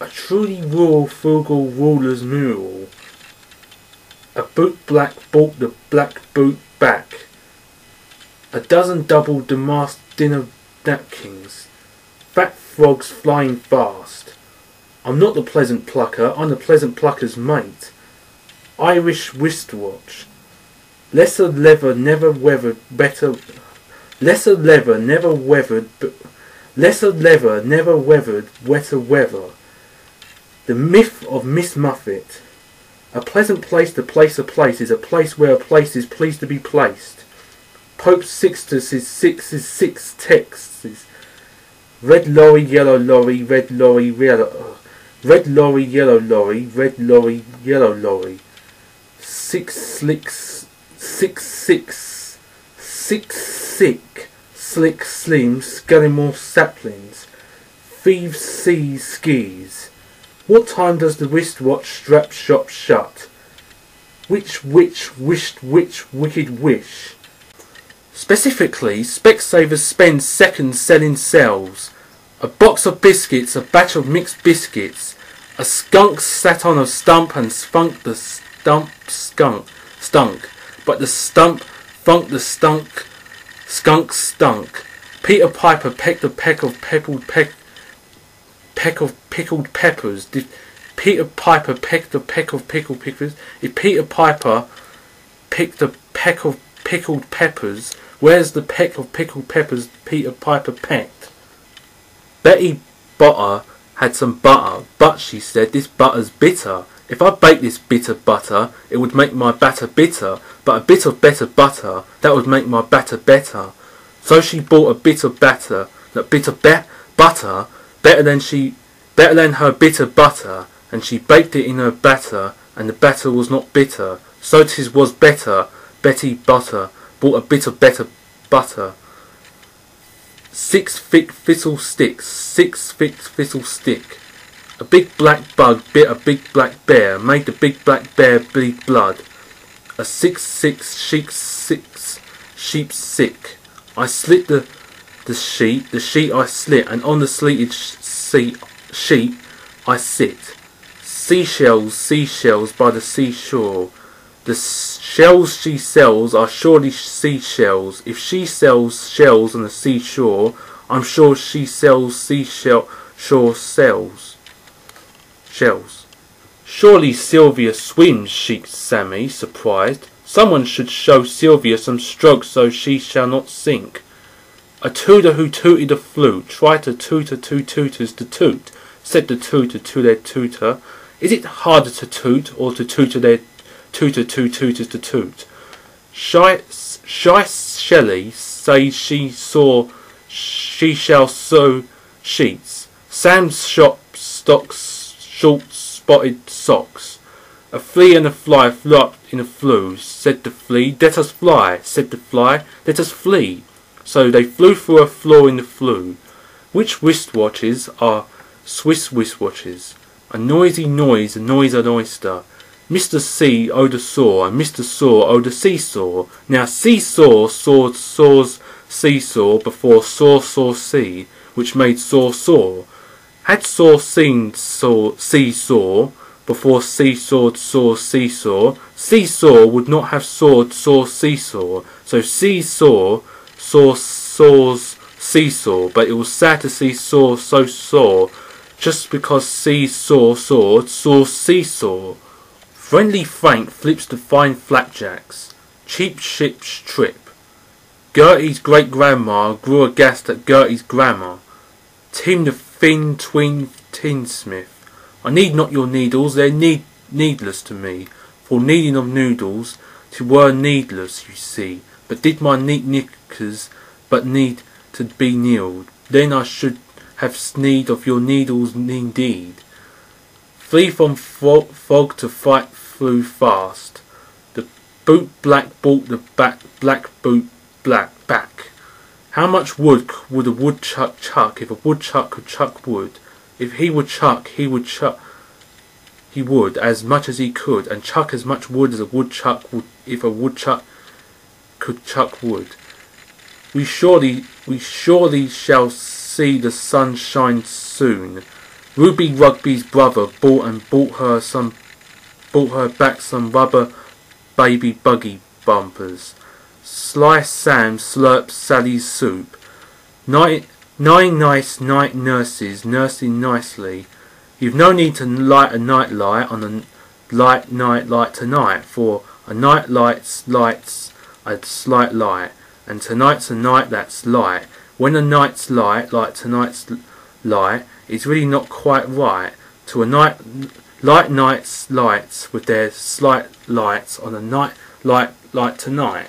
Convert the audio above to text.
A truly rural, frugal ruler's mural. A bootblack bought the black boot back. A dozen double damask dinner napkins. Fat frogs flying fast. I'm not the pleasant plucker, I'm the pleasant plucker's mate. Irish wristwatch. Lesser leather never weathered better. Lesser leather never weathered. Lesser leather never weathered wetter weather. The myth of Miss Muffet. A pleasant place to place a place is a place where a place is pleased to be placed. Pope Sixtus is six texts. Red lorry, yellow lorry, red lorry, yellow. Red lorry, yellow lorry, red lorry, yellow lorry. Six sick, slick, slim, Scullymore saplings. Thieves see skis. What time does the wristwatch strap shop shut? Which witch wished which wicked wish? Specifically, Specsavers spend seconds selling cells. A box of biscuits, a batch of mixed biscuits. A skunk sat on a stump and spunk the stump stunk. But the stump funked the skunk stunk. Peter Piper pecked a peck of pickled peppers. Did Peter Piper peck the peck of pickled peppers? If Peter Piper picked a peck of pickled peppers, where's the peck of pickled peppers Peter Piper pecked? Betty Botter had some butter, but she said, this butter's bitter. If I bake this bitter butter, it would make my batter bitter, but a bit of better butter, that would make my batter better. So she bought a bit of batter, butter, better than her bitter butter, and she baked it in her batter, and the batter was not bitter. So 'tis was better. Betty Butter bought a bit of better butter. 6 thick thistle sticks, 6 thick thistle stick. A big black bug bit a big black bear, made the big black bear bleed blood. A 6 sheep sick. I slit the sheet I slit, and on the slitted sheet I sit. Seashells by the seashore. The shells she sells are surely seashells. If she sells shells on the seashore, I'm sure she sells shells. Surely Sylvia swims, shrieked Sammy, surprised. Someone should show Sylvia some strokes so she shall not sink. A tutor who tooted a flute tried to tutor 2 tutors to toot. Said the tutor to their tutor, is it harder to toot or to tutor their tutor 2 tutors to toot? Shy Shelley says she shall sew sheets. Sam's shop stocks short spotted socks. A flea and a fly flew up in a flue. Said the flea, let us fly. Said the fly, let us flee. So they flew through a flaw in the flue. Which wristwatches are Swiss wristwatches? A noisy noise annoys an oyster. Mr. C owed a saw, and Mr. Saw owed a seesaw. Now seesaw saws seesaw before saw see, which made saw. Had saw seen seesaw before seesaw seesaw, seesaw would not have saw seesaw. So seesaw saws seesaw, but it was sad to see saw so sore, just because seesaw saw seesaw. Friendly Frank flips to find flapjacks. Cheap ships trip. Gertie's great-grandma grew aghast at Gertie's grammar. Tim the thin twin tinsmith. I need not your needles, they're needless to me. For kneading of noodles, 't were needless, you see. But did my neat knickers but need to be kneeled, then I should have need of your needles indeed. Flee from fog to fight through fast. The bootblack bought the black boot back. How much wood would a woodchuck chuck if a woodchuck could chuck wood? If he would chuck, he would as much as he could, and chuck as much wood as a woodchuck would if a woodchuck could chuck wood. We surely shall see the sun shine soon. Ruby Rugby's brother bought her back some rubber baby buggy bumpers. Sly Sam slurps Sally's soup. Nine nice night nurses nursing nicely. You've no need to light a night light on a light night light tonight, for a night lights a slight light, and tonight's a night that's light. When a night's light like tonight's light, it's really not quite right to a night light night's lights with their slight lights on a night light like tonight.